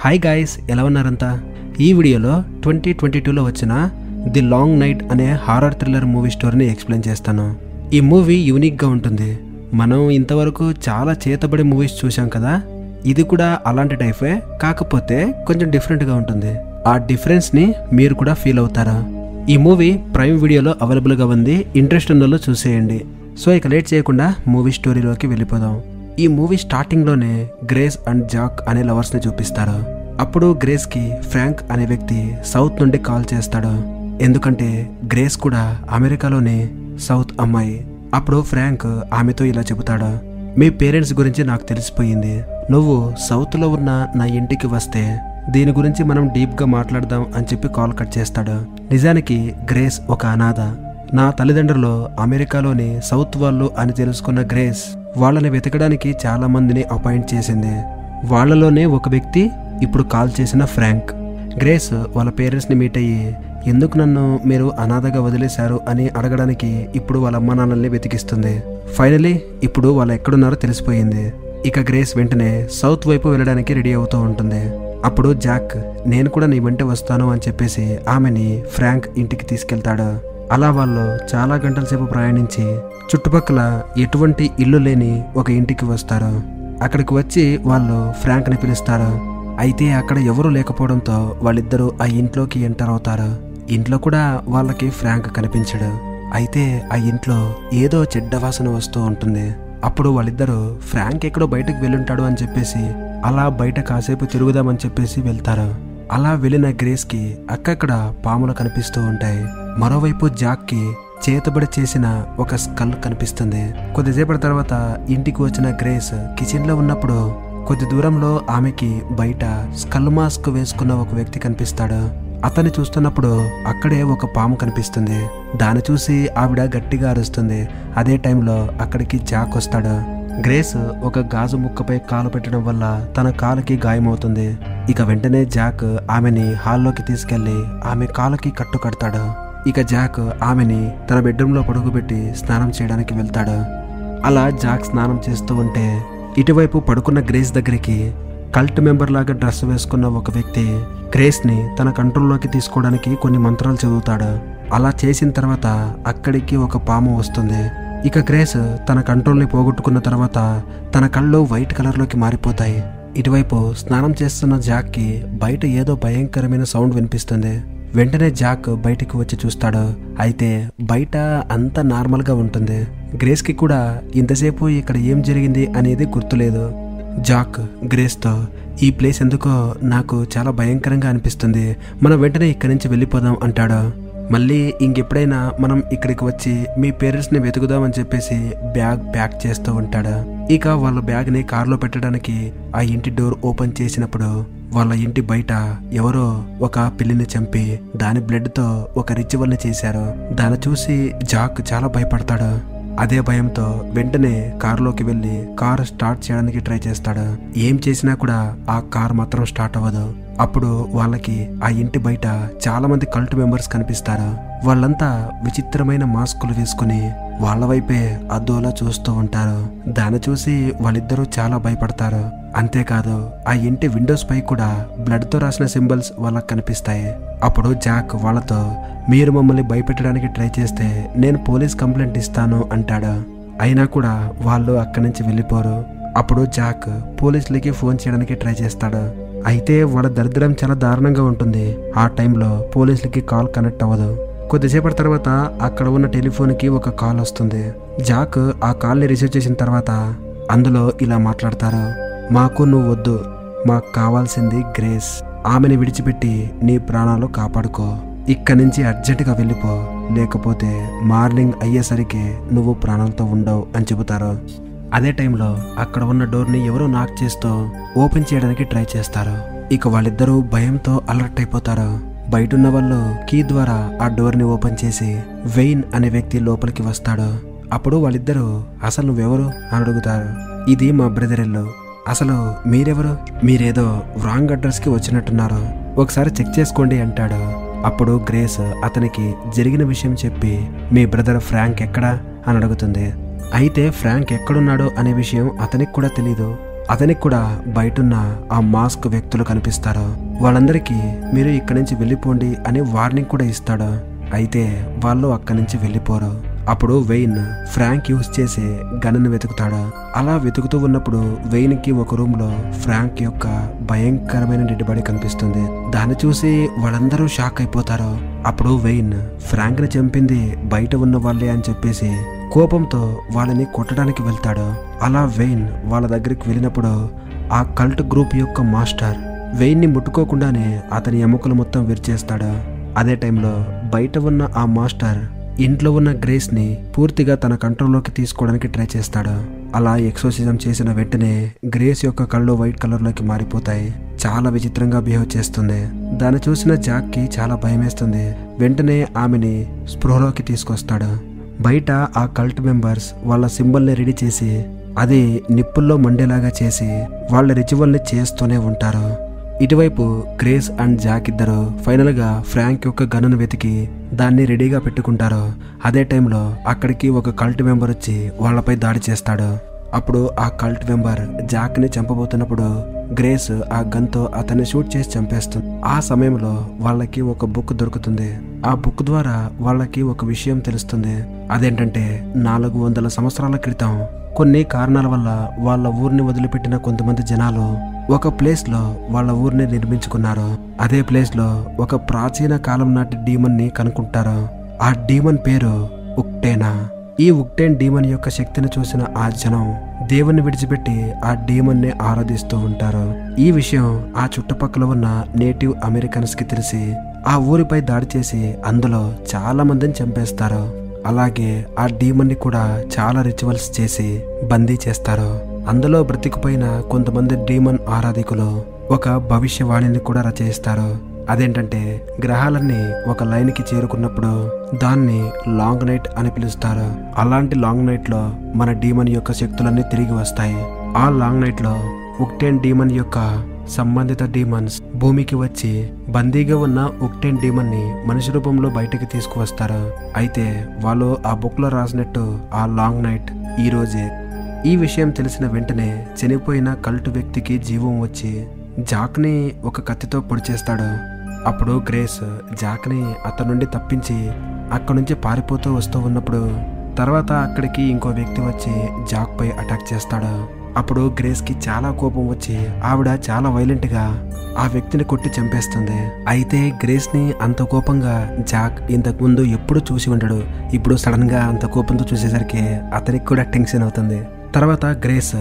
Hi guys, ఎలా ఉన్నారంతా? ఈ వీడియోలో 2022లో వచ్చిన ది లాంగ్ నైట్ అనే హారర్ థ్రిల్లర్ మూవీ స్టోరీని ఎక్స్ప్లెయిన్ చేస్తాను. ఈ మూవీ యూనిక్గా ఉంటుంది. మనం ఇంతవరకు చాలా చేతబడి మూవీస్ చూసాం కదా, ఇది కూడా అలాంటి టైపే, కాకపోతే కొంచెం డిఫరెంట్గా ఉంటుంది. ఆ డిఫరెన్స్ని మీరు కూడా ఫీల్ అవుతారా? ఈ మూవీ ప్రైమ్ వీడియోలో అవైలబుల్గా ఉంది. ఇంట్రెస్ట్ ఉన్నలో చూసేయండి. సో ఇక లేట్ చేయకుండా మూవీ స్టోరీలోకి వెళ్ళిపోదాం. ఈ మూవీ స్టార్టింగ్లోనే గ్రేస్ అండ్ జాక్ అనే లవర్స్ని చూపిస్తారు. అప్పుడు గ్రేస్కి ఫ్రాంక్ అనే వ్యక్తి సౌత్ నుండి కాల్ చేస్తాడు. ఎందుకంటే గ్రేస్ కూడా అమెరికాలోనే సౌత్ అమ్మాయి. అప్పుడు ఫ్రాంక్ ఆమెతో ఇలా చెబుతాడు, మీ పేరెంట్స్ గురించి నాకు తెలిసిపోయింది. నువ్వు సౌత్లో ఉన్న నా ఇంటికి వస్తే దీని గురించి మనం డీప్గా మాట్లాడదాం అని చెప్పి కాల్ కట్ చేస్తాడు. నిజానికి గ్రేస్ ఒక అనాథ. నా తల్లిదండ్రులు అమెరికాలోని సౌత్ వాళ్ళు అని తెలుసుకున్న గ్రేస్ వాళ్ళని వెతకడానికి చాలా మందిని అపాయింట్ చేసింది. వాళ్ళలోనే ఒక వ్యక్తి ఇప్పుడు కాల్ చేసిన ఫ్రాంక్. గ్రేస్ వాళ్ళ పేరెంట్స్ని మీట్ అయ్యి ఎందుకు నన్ను మీరు అనాథగా వదిలేశారు అని అడగడానికి ఇప్పుడు వాళ్ళ అమ్మ నాన్నల్ని వెతికిస్తుంది. ఫైనలీ ఇప్పుడు వాళ్ళు ఎక్కడున్నారో తెలిసిపోయింది. ఇక గ్రేస్ వెంటనే సౌత్ వైపు వెళ్ళడానికి రెడీ అవుతూ ఉంటుంది. అప్పుడు జాక్ నేను కూడా నీ వెంట వస్తాను అని చెప్పేసి ఆమెని ఫ్రాంక్ ఇంటికి తీసుకెళ్తాడు. అలా వాళ్ళు చాలా గంటల సేపు ప్రయాణించి చుట్టుపక్కల ఎటువంటి ఇల్లు లేని ఒక ఇంటికి వస్తారు. అక్కడికి వచ్చి వాళ్ళు ఫ్రాంక్ని పిలుస్తారు. అయితే అక్కడ ఎవరూ లేకపోవడంతో వాళ్ళిద్దరూ ఆ ఇంట్లోకి ఎంటర్ అవుతారు. ఇంట్లో కూడా వాళ్ళకి ఫ్రాంక్ కనిపించడు. అయితే ఆ ఇంట్లో ఏదో చెడ్డ వాసన వస్తూ ఉంటుంది. అప్పుడు వాళ్ళిద్దరూ ఫ్రాంక్ ఎక్కడో బయటకు వెళ్ళుంటాడు అని చెప్పేసి అలా బయట కాసేపు తిరుగుదామని చెప్పేసి వెళ్తారు. అలా వెళ్ళిన గ్రేస్కి అక్కక్కడ పాములు కనిపిస్తూ ఉంటాయి. మరోవైపు జాక్కి చేతబడి చేసిన ఒక స్కల్ కనిపిస్తుంది. కొద్దిసేపటి తర్వాత ఇంటికి వచ్చిన గ్రేస్ కిచెన్లో ఉన్నప్పుడు కొద్ది దూరంలో ఆమెకి బయట స్కల్ మాస్క్ వేసుకున్న ఒక వ్యక్తి కనిపిస్తాడు. అతన్ని చూస్తున్నప్పుడు అక్కడే ఒక పాము కనిపిస్తుంది. దాన్ని చూసి ఆవిడ గట్టిగా అరుస్తుంది. అదే టైంలో అక్కడికి జాక్ వస్తాడు. గ్రేస్ ఒక గాజు ముక్కపై కాలు పెట్టడం వల్ల తన కాలుకి గాయమవుతుంది. ఇక వెంటనే జాక్ ఆమెని హాల్లోకి తీసుకెళ్లి ఆమె కాలుకి కట్టు కడతాడు. ఇక జాక్ ఆమెని తన బెడ్రూమ్లో పడుకోబెట్టి స్నానం చేయడానికి వెళ్తాడు. అలా జాక్ స్నానం చేస్తూ ఉంటే ఇటువైపు పడుకున్న గ్రేస్ దగ్గరికి కల్ట్ మెంబర్ లాగా డ్రెస్ వేసుకున్న ఒక వ్యక్తి గ్రేస్ని తన కంట్రోల్లోకి తీసుకోవడానికి కొన్ని మంత్రాలు చదువుతాడు. అలా చేసిన తర్వాత అక్కడికి ఒక పాము వస్తుంది. ఇక గ్రేస్ తన కంట్రోల్ని పోగొట్టుకున్న తర్వాత తన కళ్ళు వైట్ కలర్లోకి మారిపోతాయి. ఇటువైపు స్నానం చేస్తున్న జాక్కి బయట ఏదో భయంకరమైన సౌండ్ వినిపిస్తుంది. వెంటనే జాక్ బయటికి వచ్చి చూస్తాడు. అయితే బయట అంతా నార్మల్గా ఉంటుంది. గ్రేస్కి కూడా ఇంతసేపు ఇక్కడ ఏం జరిగింది అనేది గుర్తులేదు. జాక్ గ్రేస్తో ఈ ప్లేస్ ఎందుకో నాకు చాలా భయంకరంగా అనిపిస్తుంది, మనం వెంటనే ఇక్కడి నుంచి వెళ్ళిపోదాం అంటాడు. మళ్ళీ ఇంకెప్పుడైనా మనం ఇక్కడికి వచ్చి మీ పేరెంట్స్ని వెతుకుదామని చెప్పేసి బ్యాగ్ ప్యాక్ చేస్తూ ఉంటాడు. ఇక వాళ్ళ బ్యాగ్ని కార్లో పెట్టడానికి ఆ ఇంటి డోర్ ఓపెన్ చేసినప్పుడు వాళ్ళ ఇంటి బయట ఎవరో ఒక పిల్లిని చంపి దాని బ్లడ్తో ఒక రిచువల్ని చేశారు. దాన్ని చూసి జాక్ చాలా భయపడతాడు. అదే భయంతో వెంటనే కారులోకి వెళ్ళి కార్ స్టార్ట్ చేయడానికి ట్రై చేస్తాడు. ఏం చేసినా కూడా ఆ కార్ మాత్రం స్టార్ట్ అవ్వదు. అప్పుడు వాళ్ళకి ఆ ఇంటి బయట చాలా మంది కల్ట్ మెంబర్స్ కనిపిస్తారు. వాళ్ళంతా విచిత్రమైన మాస్కులు వేసుకుని వాళ్ళ వైపే అద్దోలా చూస్తూ ఉంటారు. దాన్ని చూసి వాళ్ళిద్దరూ చాలా భయపడతారు. అంతేకాదు ఆ ఇంటి విండోస్ పై కూడా బ్లడ్ తో రాసిన సింబల్స్ వాళ్ళకి కనిపిస్తాయి. అప్పుడు జాక్ వాళ్ళతో మీరు మమ్మల్ని భయపెట్టడానికి ట్రై చేస్తే నేను పోలీస్ కంప్లైంట్ ఇస్తాను అంటాడు. అయినా కూడా వాళ్ళు అక్కడి నుంచి వెళ్ళిపోరు. అప్పుడు జాక్ పోలీసులకి ఫోన్ చేయడానికి ట్రై చేస్తాడు. అయితే వాళ్ళ దరిద్రం చాలా దారుణంగా ఉంటుంది. ఆ టైంలో పోలీసులకి కాల్ కనెక్ట్ అవ్వదు. కొద్దిసేపటి తర్వాత అక్కడ ఉన్న టెలిఫోన్కి ఒక కాల్ వస్తుంది. జాక్ ఆ కాల్ని రిసీవ్ చేసిన తర్వాత అందులో ఇలా మాట్లాడతారు, మాకు నువ్వు వద్దు, మాకు కావాల్సింది గ్రేస్. ఆమెను విడిచిపెట్టి నీ ప్రాణాలు కాపాడుకో. ఇక్కడి నుంచి అర్జెంటుగా వెళ్ళిపో, లేకపోతే మార్నింగ్ అయ్యేసరికి నువ్వు ప్రాణాలతో ఉండవు అని చెబుతారు. అదే టైంలో అక్కడ ఉన్న డోర్ని ఎవరో నాక్ చేస్తూ ఓపెన్ చేయడానికి ట్రై చేస్తారు. ఇక వాళ్ళిద్దరూ భయంతో అలర్ట్ అయిపోతారు. బయటున్న వాళ్ళు కీ ద్వారా ఆ డోర్ని ఓపెన్ చేసి వెయిన్ అనే వ్యక్తి లోపలికి వస్తాడు. అప్పుడు వాళ్ళిద్దరూ అసలు నువ్వెవరు అని అడుగుతారు. ఇది మా బ్రదర్ ఇల్లు, అసలు మీరెవరు, మీరేదో రాంగ్ అడ్రస్కి వచ్చినట్టున్నారు, ఒకసారి చెక్ చేసుకోండి అంటాడు. అప్పుడు గ్రేస్ అతనికి జరిగిన విషయం చెప్పి మీ బ్రదర్ ఫ్రాంక్ ఎక్కడా అని అడుగుతుంది. అయితే ఫ్రాంక్ ఎక్కడున్నాడో అనే విషయం అతనికి కూడా తెలీదు. అతనికి కూడా బయటున్న ఆ మాస్క్ వ్యక్తులు కనిపిస్తారు. వాళ్ళందరికీ మీరు ఇక్కడి నుంచి వెళ్ళిపోండి అని వార్నింగ్ కూడా ఇస్తాడు. అయితే వాళ్ళు అక్కడి నుంచి వెళ్ళిపోరు. అప్పుడు వెయిన్ ఫ్రాంక్ యూజ్ చేసే గన్ను వెతుకుతాడు. అలా వెతుకుతూ ఉన్నప్పుడు వెయిన్ కి ఒక రూమ్ లో ఫ్రాంక్ యొక్క భయంకరమైన డెడ్ బాడీ కనిపిస్తుంది. దాన్ని చూసి వాళ్ళందరూ షాక్ అయిపోతారు. అప్పుడు వెయిన్ ఫ్రాంక్ ని చంపింది బయట ఉన్న వాళ్ళే అని చెప్పేసి కోపంతో వాళ్ళని కొట్టడానికి వెళ్తాడు. అలా వెయిన్ వాళ్ళ దగ్గరికి వెళ్ళినప్పుడు ఆ కల్ట్ గ్రూప్ యొక్క మాస్టర్ వెయిన్ ని ముట్టుకోకుండానే అతని ఎముకలు మొత్తం విరిచేస్తాడు. అదే టైంలో బయట ఉన్న ఆ మాస్టర్ ఇంట్లో ఉన్న గ్రేస్ ని పూర్తిగా తన కంట్రోల్లోకి తీసుకోవడానికి ట్రై చేస్తాడు. అలా ఎక్సోసిజం చేసిన వెంటనే గ్రేస్ యొక్క కళ్ళు వైట్ కలర్ లోకి మారిపోతాయి. చాలా విచిత్రంగా బిహేవ్ చేస్తుంది. దాన్ని చూసిన జాక్ కి చాలా భయమేస్తుంది. వెంటనే ఆమెని స్పృహలోకి తీసుకొస్తాడు. బయట ఆ కల్ట్ మెంబర్స్ వాళ్ళ సింబల్ ని రెడీ చేసి అది నిప్పుల్లో మండేలాగా చేసి వాళ్ళ రిచువల్ ని చేస్తూనే ఉంటారు. ఇటువైపు గ్రేస్ అండ్ జాక్ ఇద్దరు ఫైనల్ గా ఫ్రాంక్ యొక్క గన్నును వెతికి దాన్ని రెడీగా పెట్టుకుంటారు. అదే టైంలో అక్కడికి ఒక కల్ట్ మెంబర్ వచ్చి వాళ్ళపై దాడి చేస్తాడు. అప్పుడు ఆ కల్ట్ మెంబర్ జాక్ ని చంపబోతున్నప్పుడు గ్రేస్ ఆ గన్ తో అతన్ని షూట్ చేసి చంపేస్తుంది. ఆ సమయంలో వాళ్ళకి ఒక బుక్ దొరుకుతుంది. ఆ బుక్ ద్వారా వాళ్ళకి ఒక విషయం తెలుస్తుంది. అదేంటంటే 400 సంవత్సరాల క్రితం కొన్ని కారణాల వల్ల వాళ్ళ ఊరిని వదిలిపెట్టిన కొంతమంది జనాలు ఒక ప్లేస్ లో వాళ్ళ ఊరిని నిర్మించుకున్నారు. అదే ప్లేస్ లో ఒక ప్రాచీన కాలం నాటి డీమన్ ని కనుక్కుంటారు. ఆ డీమన్ పేరు ఉక్టేనా. ఈ ఉక్టేన్ డీమన్ యొక్క శక్తిని చూసిన ఆ జనం దేవుణ్ణి విడిచిపెట్టి ఆ డీమన్ ని ఆరాధిస్తూ ఉంటారు. ఈ విషయం ఆ చుట్టుపక్కల ఉన్న నేటివ్ అమెరికన్స్ కి తెలిసి ఆ ఊరిపై దాడి చేసి అందులో చాలా మందిని చంపేస్తారు. అలాగే ఆ డీమన్ ని కూడా చాలా రిచువల్స్ చేసి బందీ చేస్తారు. అందులో బ్రతికిపోయిన కొంతమంది డీమన్ ఆరాధికులు ఒక భవిష్యవాణిని కూడా రచయిస్తారు. అదేంటంటే గ్రహాలన్నీ ఒక లైన్ కి చేరుకున్నప్పుడు దాన్ని లాంగ్ నైట్ అని పిలుస్తారు. అలాంటి లాంగ్ నైట్ లో మన డీమన్ యొక్క శక్తులన్నీ తిరిగి వస్తాయి. ఆ లాంగ్ నైట్ లో ఉక్టేన్ డీమన్ యొక్క సంబంధిత డీమన్స్ భూమికి వచ్చి బందీగా ఉన్న ఉక్టేన్ డీమన్ ని మనిషి రూపంలో బయటకి తీసుకువస్తారు. అయితే వాళ్ళు ఆ బుక్ లో రాసినట్టు ఆ లాంగ్ నైట్ ఈ రోజే. ఈ విషయం తెలిసిన వెంటనే చనిపోయిన కల్ట్ వ్యక్తికి జీవం వచ్చి జాక్ ని ఒక కత్తితో పొడి చేస్తాడు. అప్పుడు గ్రేస్ జాక్ ని అతని నుండి తప్పించి అక్కడి నుంచి పారిపోతూ వస్తూ ఉన్నప్పుడు తర్వాత అక్కడికి ఇంకో వ్యక్తి వచ్చి జాక్ పై అటాక్ చేస్తాడు. అప్పుడు గ్రేస్ కి చాలా కోపం వచ్చి ఆవిడ చాలా వైలెంట్ గా ఆ వ్యక్తిని కొట్టి చంపేస్తుంది. అయితే గ్రేస్ ని అంత కోపంగా జాక్ ఇంతకు ముందు ఎప్పుడు చూసి ఉండడు. ఇప్పుడు సడన్ గా అంత కోపంతో చూసేసరికి అతనికి కూడా టెన్షన్ అవుతుంది. తర్వాత గ్రేస్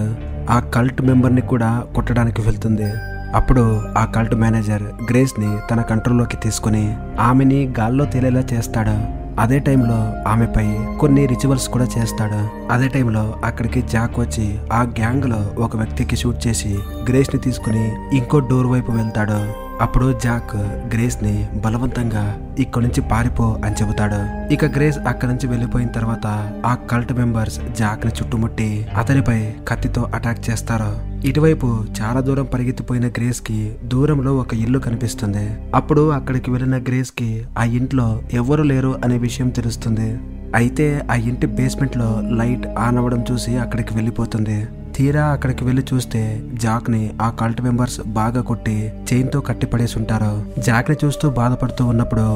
ఆ కల్ట్ మెంబర్ ని కూడా కొట్టడానికి వెళ్తుంది. అప్పుడు ఆ కల్ట్ మేనేజర్ గ్రేస్ ని తన కంట్రోల్లోకి తీసుకుని ఆమెని గాల్లో తేలేలా చేస్తాడు. అదే టైంలో ఆమెపై కొన్ని రిచువల్స్ కూడా చేస్తాడు. అదే టైంలో అక్కడికి జాక్ వచ్చి ఆ గ్యాంగ్ లో ఒక వ్యక్తికి షూట్ చేసి గ్రేస్ ని తీసుకుని ఇంకో డోర్ వైపు వెళ్తాడు. అప్పుడు జాక్ గ్రేస్ ని బలవంతంగా ఇక్కడి నుంచి పారిపో అని చెబుతాడు. ఇక గ్రేస్ అక్కడి నుంచి వెళ్లిపోయిన తర్వాత ఆ కల్ట్ మెంబర్స్ జాక్ ని చుట్టుముట్టి అతనిపై కత్తితో అటాక్ చేస్తారు. ఇటువైపు చాలా దూరం పరిగెత్తిపోయిన గ్రేస్ కి దూరంలో ఒక ఇల్లు కనిపిస్తుంది. అప్పుడు అక్కడికి వెళ్లిన గ్రేస్ కి ఆ ఇంట్లో ఎవరు లేరు అనే విషయం తెలుస్తుంది. అయితే ఆ ఇంటి బేస్మెంట్ లో లైట్ ఆన్ అవ్వడం చూసి అక్కడికి వెళ్ళిపోతుంది. తీరా అక్కడికి వెళ్లి చూస్తే జాక్ ని ఆ కల్ట్ మెంబర్స్ బాగా కొట్టి చైన్ తో కట్టి పడేసి ఉంటారు. జాక్ ని చూస్తూ బాధపడుతూ ఉన్నప్పుడు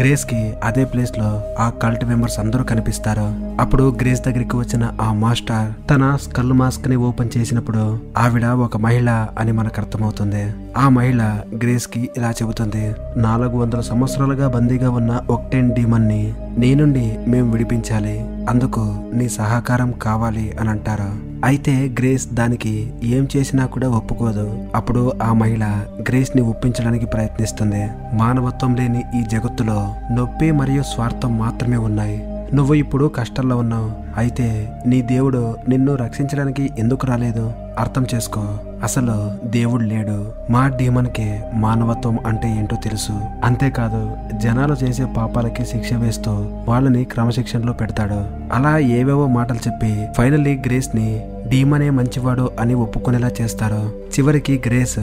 గ్రేస్ కి అదే ప్లేస్ లో ఆ కల్ట్ మెంబర్స్ అందరూ కనిపిస్తారు. అప్పుడు గ్రేస్ దగ్గరికి వచ్చిన ఆ మాస్టర్ తన స్కల్ మాస్క్ ని ఓపెన్ చేసినప్పుడు ఆవిడ ఒక మహిళ అని మనకు అర్థమవుతుంది. ఆ మహిళ గ్రేస్ కి ఇలా చెబుతుంది, 400 సంవత్సరాలుగా బందీగా ఉన్న ఉక్టేన్ డీమన్ ని నీ నుండి మేము విడిపించాలి, అందుకు నీ సహకారం కావాలి అని అంటారు. అయితే గ్రేస్ దానికి ఏం చేసినా కూడా ఒప్పుకోదు. అప్పుడు ఆ మహిళ గ్రేస్ ని ఒప్పించడానికి ప్రయత్నిస్తుంది. మానవత్వం లేని ఈ జగత్తులో నొప్పి మరియు స్వార్థం మాత్రమే ఉన్నాయి. నువ్వు ఇప్పుడు కష్టాల్లో ఉన్నావు. అయితే నీ దేవుడు నిన్ను రక్షించడానికి ఎందుకు రాలేదు? అర్థం చేసుకో, అసలు దేవుడు లేడు. మా డీమన్ కి మానవత్వం అంటే ఏంటో తెలుసు. అంతేకాదు జనాలు చేసే పాపాలకి శిక్ష వేస్తూ వాళ్ళని క్రమశిక్షణలో పెడతాడు. అలా ఏవేవో మాటలు చెప్పి ఫైనల్లీ గ్రేస్ ని డీమనే మంచివాడు అని ఒప్పుకునేలా చేస్తారు. చివరికి గ్రేస్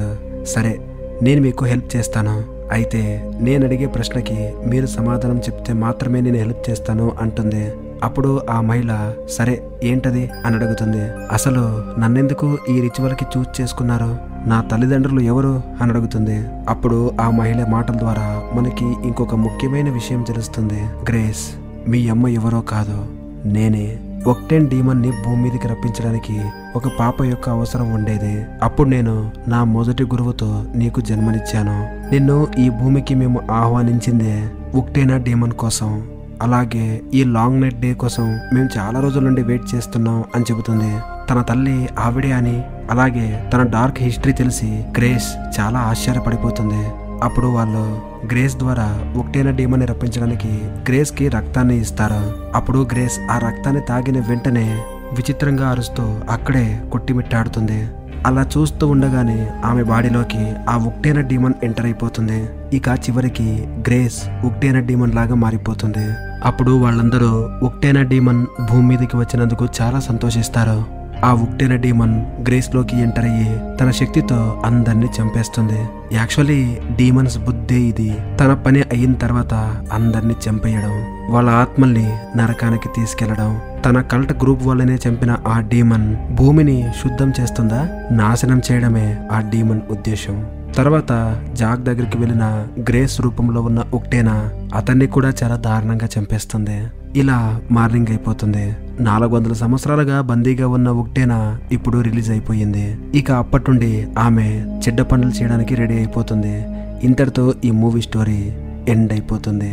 సరే నేను మీకు హెల్ప్ చేస్తాను, అయితే నేను అడిగే ప్రశ్నకి మీరు సమాధానం చెప్తే మాత్రమే నేను హెల్ప్ చేస్తాను అంటుంది. అప్పుడు ఆ మహిళ సరే ఏంటది అని అడుగుతుంది. అసలు నన్నెందుకు ఈ రిచువల్కి చూస్ చేసుకున్నారు, నా తల్లిదండ్రులు ఎవరు అని అడుగుతుంది. అప్పుడు ఆ మహిళ మాటల ద్వారా మనకి ఇంకొక ముఖ్యమైన విషయం తెలుస్తుంది. గ్రేస్, మీ అమ్మ ఎవరో కాదు, నేనే. ఒక్టేన్ డీమన్ ని భూమి మీదకి రప్పించడానికి ఒక పాప యొక్క అవసరం ఉండేది. అప్పుడు నేను నా మొదటి గురువుతో నీకు జన్మనిచ్చాను. నిన్ను ఈ భూమికి మేము ఆహ్వానించిందే ఒక్టేనా డీమన్ కోసం. అలాగే ఈ లాంగ్ నైట్ డే కోసం మేము చాలా రోజుల నుండి వెయిట్ చేస్తున్నాం అని చెబుతుంది. తన తల్లి ఆవిడే అని, అలాగే తన డార్క్ హిస్టరీ తెలిసి గ్రేస్ చాలా ఆశ్చర్యపడిపోతుంది. అప్పుడు వాళ్ళు గ్రేస్ ద్వారా ఒక్టేనా డీమన్ ని రప్పించడానికి గ్రేస్ కి రక్తాన్ని ఇస్తారు. అప్పుడు గ్రేస్ ఆ రక్తాన్ని తాగిన వెంటనే విచిత్రంగా అరుస్తూ అక్కడే కొట్టిమిట్టాడుతుంది. అలా చూస్తూ ఉండగానే ఆమె బాడీలోకి ఆ ఒక్టేనా డీమన్ ఎంటర్ అయిపోతుంది. ఇక చివరికి గ్రేస్ ఒక్టేనా డీమన్ లాగా మారిపోతుంది. అప్పుడు వాళ్ళందరూ ఒక్టేనా డీమన్ భూమి మీదకి వచ్చినందుకు చాలా సంతోషిస్తారు. ఆ ఒక్టేనా డీమన్ గ్రేస్ లోకి ఎంటర్ అయ్యి తన శక్తితో అందరినీ చంపేస్తుంది. యాక్చువల్లీ డీమన్స్ బుద్ధే ఇది. తన పని అయిన తర్వాత అందరినీ చంపేయడం, వాళ్ళ ఆత్మల్ని నరకానికి తీసుకెళ్లడం. తన కల్ట్ గ్రూప్ వాళ్ళనే చంపిన ఆ డీమన్ భూమిని శుద్ధం చేస్తుందా, నాశనం చేయడమే ఆ డీమన్ ఉద్దేశం. తర్వాత జాక్ దగ్గరికి వెళ్ళిన గ్రేస్ రూపంలో ఉన్న ఒక్టేనా అతన్ని కూడా చాలా దారుణంగా చంపేస్తుంది. ఇలా మార్నింగ్ అయిపోతుంది. 400 సంవత్సరాలుగా బందీగా ఉన్న ఒక్టేనా ఇప్పుడు రిలీజ్ అయిపోయింది. ఇక అప్పటి నుండి ఆమె చెడ్డ పనులు చేయడానికి రెడీ అయిపోతుంది. ఇంతటితో ఈ మూవీ స్టోరీ ఎండ్ అయిపోతుంది.